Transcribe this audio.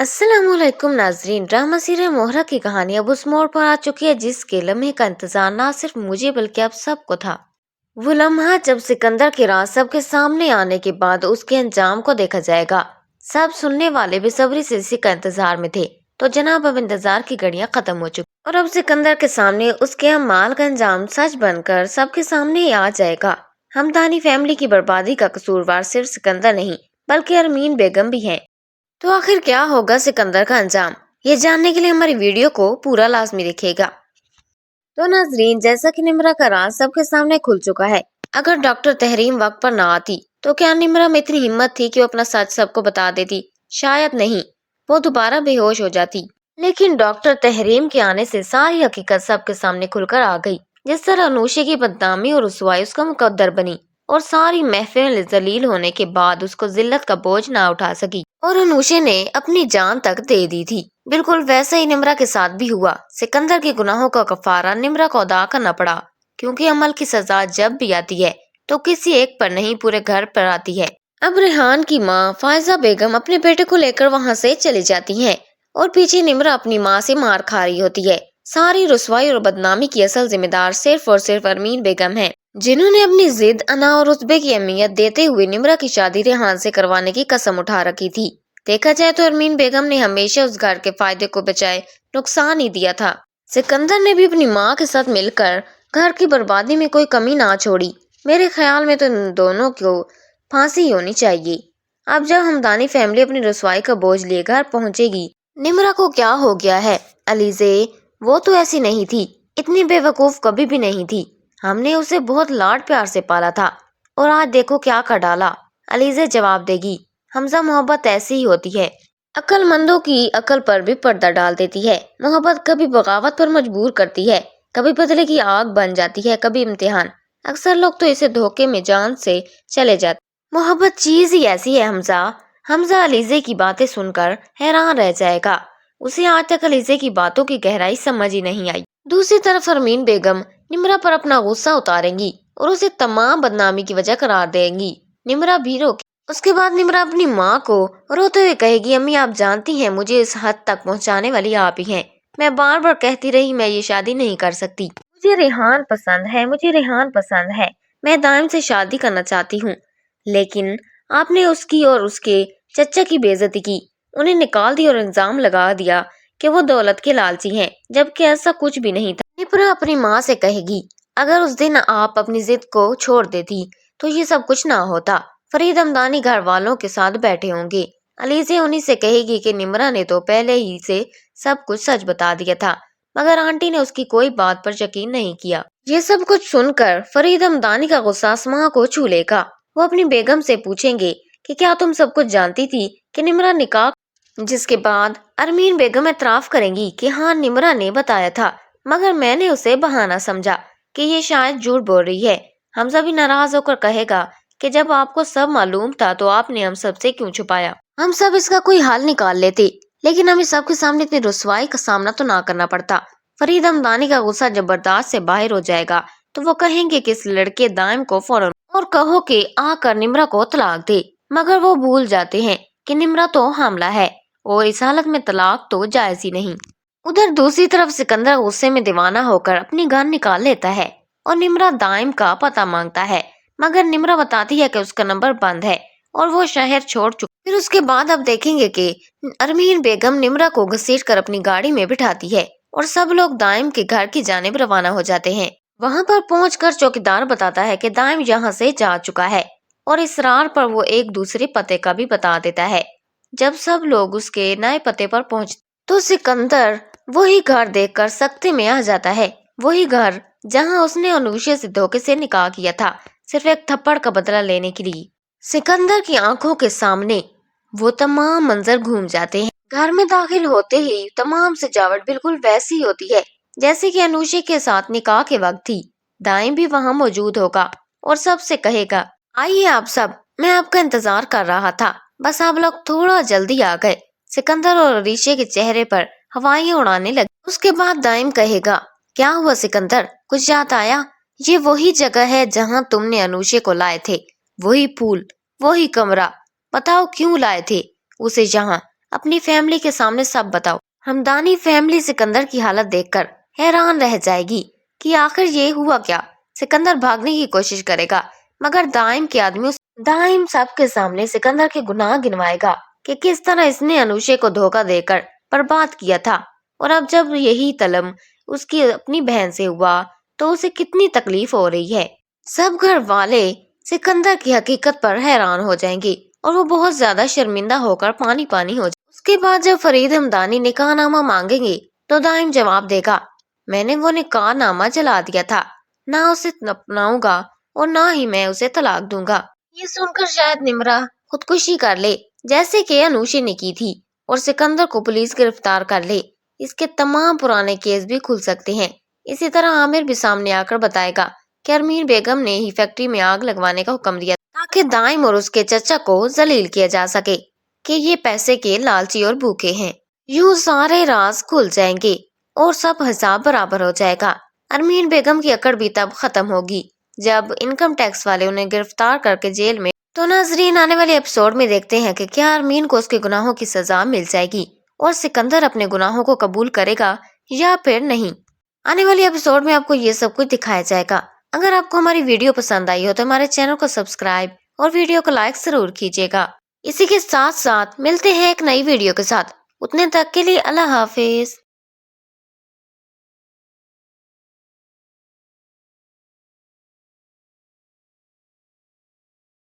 अस्सलाम वालेकुम नाजरीन। ड्रामा सीरियल मोहरा की कहानी अब उस मोड़ पर आ चुकी है जिसके लम्हे का इंतजार ना सिर्फ मुझे बल्कि आप सबको था। वो लम्हा जब सिकंदर के राज सबके सामने आने के बाद उसके अंजाम को देखा जाएगा। सब सुनने वाले बेसब्री से इसी का इंतजार में थे। तो जनाब अब इंतजार की घड़ियां खत्म हो चुकी और अब सिकंदर के सामने उसके अमाल का अंजाम सच बनकर सबके सामने आ जाएगा। हमदानी फैमिली की बर्बादी का कसूरवार सिर्फ सिकंदर नहीं बल्कि अरमीन बेगम भी है। तो आखिर क्या होगा सिकंदर का अंजाम, ये जानने के लिए हमारी वीडियो को पूरा लाजमी देखिएगा। तो नाजरीन, जैसा कि निम्रा का राज सबके सामने खुल चुका है। अगर डॉक्टर तहरीम वक्त पर ना आती तो क्या निम्रा में इतनी हिम्मत थी कि वो अपना सच सबको बता देती? शायद नहीं, वो दोबारा बेहोश हो जाती। लेकिन डॉक्टर तहरीम के आने से सारी हकीकत सबके सामने खुलकर आ गई। जिस तरह अनूशे की बदनामी और रुसवाई उसका मुकद्दर बनी और सारी महफिल जलील होने के बाद उसको जिल्लत का बोझ ना उठा सकी और अनूशे ने अपनी जान तक दे दी थी। बिल्कुल वैसे ही निम्रा के साथ भी हुआ। सिकंदर के गुनाहों का कफारा निम्रा को अदा करना पड़ा, क्योंकि अमल की सजा जब भी आती है तो किसी एक पर नहीं पूरे घर पर आती है। अब रेहान की माँ फायजा बेगम अपने बेटे को लेकर वहाँ से चली जाती है और पीछे निम्रा अपनी माँ से मार खा रही होती है। सारी रुसवाई और बदनामी की असल जिम्मेदार सिर्फ और सिर्फ अरमीन बेगम है, जिन्होंने अपनी जिद अना और रुतबे की अहमियत देते हुए निम्रा की शादी रेहान से करवाने की कसम उठा रखी थी। देखा जाए तो अरमीन बेगम ने हमेशा उस घर के फायदे को बचाए नुकसान ही दिया था। सिकंदर ने भी अपनी माँ के साथ मिलकर घर की बर्बादी में कोई कमी ना छोड़ी। मेरे ख्याल में तो इन दोनों को फांसी होनी चाहिए। अब जब हमदानी फैमिली अपनी रसवाई का बोझ लिए घर पहुंचेगी, निम्रा को क्या हो गया है? अलीजे, वो तो ऐसी नहीं थी, इतनी बेवकूफ कभी भी नहीं थी। हमने उसे बहुत लाड प्यार से पाला था और आज देखो क्या कर डाला। अलीजे जवाब देगी, हमजा मोहब्बत ऐसी ही होती है, अक्लमंदों की अकल पर भी पर्दा डाल देती है। मोहब्बत कभी बगावत पर मजबूर करती है, कभी बदले की आग बन जाती है, कभी इम्तिहान। अक्सर लोग तो इसे धोखे में जान से चले जाते। मोहब्बत चीज ही ऐसी है हमजा। हमजा अलीजे की बातें सुनकर हैरान रह जाएगा। उसे आज तक अलीजे की बातों की गहराई समझ ही नहीं आई। दूसरी तरफ अरमीन बेगम निम्रा पर अपना गुस्सा उतारेंगी और उसे तमाम बदनामी की वजह करार देंगी। निम्रा भी रोके। उसके बाद निम्रा अपनी माँ को रोते हुए कहेगी, अम्मी आप जानती हैं मुझे इस हद तक पहुँचाने वाली आप ही हैं। मैं बार बार कहती रही मैं ये शादी नहीं कर सकती। मुझे रेहान पसंद है, मुझे रेहान पसंद है। मैं दाइम से शादी करना चाहती हूँ, लेकिन आपने उसकी और उसके चचा की बेइज्जती की। उन्हें निकाल दिया और इल्जाम लगा दिया कि वो दौलत के लालची हैं, जबकि ऐसा कुछ भी नहीं था। निम्रा अपनी माँ से कहेगी, अगर उस दिन आप अपनी जिद को छोड़ देती तो ये सब कुछ ना होता। फरीद हमदानी घर वालों के साथ बैठे होंगे। अलीजे उन्हीं से कहेगी कि निम्रा ने तो पहले ही से सब कुछ सच बता दिया था, मगर आंटी ने उसकी कोई बात पर यकीन नहीं किया। ये सब कुछ सुनकर फरीद हमदानी का गुस्सा आसमां को छू लेगा। वो अपनी बेगम से पूछेंगे कि क्या तुम सब कुछ जानती थी कि निम्रा निकाह, जिसके बाद अरमीन बेगम एतराफ करेंगी कि हाँ निम्रा ने बताया था, मगर मैंने उसे बहाना समझा कि ये शायद झूठ बोल रही है। हमजा भी नाराज होकर कहेगा कि जब आपको सब मालूम था तो आपने हम सब से क्यों छुपाया? हम सब इसका कोई हल निकाल लेते, लेकिन हमें सबके सामने इतनी रुसवाई का सामना तो ना करना पड़ता। फरीद हमदानी का गुस्सा जब बर्दाश्त से बाहर हो जाएगा तो वो कहेंगे कि इस लड़के दाइम को फौरन और कहो कि आकर निम्रा को तलाक दे, मगर वो भूल जाते हैं कि निम्रा तो हामला है और इस हालत में तलाक तो जायज ही नहीं। उधर दूसरी तरफ सिकंदर गुस्से में दीवाना होकर अपनी गन निकाल लेता है और निम्रा दाइम का पता मांगता है, मगर निम्रा बताती है कि उसका नंबर बंद है और वो शहर छोड़ चुकी। फिर उसके बाद अब देखेंगे कि अरमीन बेगम निम्रा को घसीट कर अपनी गाड़ी में बिठाती है और सब लोग दाइम के घर की जानिब रवाना हो जाते हैं। वहां पर पहुंचकर चौकीदार बताता है कि दाइम यहाँ से जा चुका है और इसरार पर वो एक दूसरे पते का भी बता देता है। जब सब लोग उसके नए पते पर पहुंच तो सिकंदर वही घर देखकर सख्ते में आ जाता है। वही घर जहां उसने अनुषा से धोखे से निकाह किया था, सिर्फ एक थप्पड़ का बदला लेने के लिए। सिकंदर की आंखों के सामने वो तमाम मंजर घूम जाते हैं। घर में दाखिल होते ही तमाम सजावट बिल्कुल वैसी होती है जैसे कि अनुषा के साथ निकाह के वक्त थी। दाइम भी वहां मौजूद होगा और सबसे कहेगा, आइए आप सब, मैं आपका इंतजार कर रहा था, बस आप लोग थोड़ा जल्दी आ गए। सिकंदर और अरीशे के चेहरे पर हवाइयां उड़ाने लगी। उसके बाद दाइम कहेगा, क्या हुआ सिकंदर, कुछ याद आया? ये वही जगह है जहां तुमने अनुषा को लाए थे, वही फूल, वही कमरा। बताओ क्यों लाए थे उसे यहाँ? اپنی فیملی کے سامنے سب بتاؤ۔ ہمدانی فیملی سکندر کی حالت دیکھ کر حیران رہ جائے گی کہ آخر یہ ہوا کیا۔ سکندر بھاگنے کی کوشش کرے گا مگر دائم سب کے سامنے سکندر کے گناہ گنوائے گا کہ کس طرح اس نے انوشے کو دھوکہ دے کر برباد کیا تھا، اور اب جب یہی طلب اس کی اپنی بہن سے ہوا تو اسے کتنی تکلیف ہو رہی ہے۔ سب گھر والے سکندر کی حقیقت پر حیران ہو جائیں گے اور وہ بہت زیادہ شرمندہ ہو کر پانی پانی ہو جائے۔ اس کے بعد جب فرید ہمدانی نکاح نامہ مانگیں گے تو دائم جواب دے گا، میں نے وہ نکاح نامہ جلا دیا تھا، نہ اسے اپناؤں گا اور نہ ہی میں اسے طلاق دوں گا۔ یہ سن کر شاید نمرا خودکشی کر لے جیسے کہ انوشے نے کی تھی اور سکندر کو پولیس گرفتار کر لے۔ اس کے تمام پرانے کیس بھی کھل سکتے ہیں۔ اسی طرح عامر بھی سامنے آ کر بتائے گا کہ ارمین بیگم نے ہی فیکٹری میں آگ لگوانے کا حکم دیا تاکہ دائم اور اس کے چچا کو ذلیل کیا جا سکے کہ یہ پیسے کے لالچی اور بھوکے ہیں۔ یوں سارے راز کھل جائیں گے اور سب حساب برابر ہو جائے گا۔ ارمین بیگم کی اکڑ بھی تب ختم ہوگی جب انکم ٹیکس والے انہیں گرفتار کر کے جیل میں۔ تو ناظرین آنے والے ایپیسوڈ میں دیکھتے ہیں کہ کیا ارمین کو اس کے گناہوں کی سزا مل جائے گی اور سکندر اپنے گناہوں کو قبول کرے گا یا پھر نہیں۔ آنے والے ایپیسوڈ میں آپ کو یہ سب کچھ دکھایا جائے گا۔ اگر آپ کو ہماری ویڈیو پسند آئی ہو تو ہمارے چینل کو سبسکرائب اور ویڈیو کو لائک ضرور کیجیے گا۔ اسی کے ساتھ ساتھ ملتے ہیں ایک نئی ویڈیو کے ساتھ، اتنے تک کے لیے اللہ حافظ۔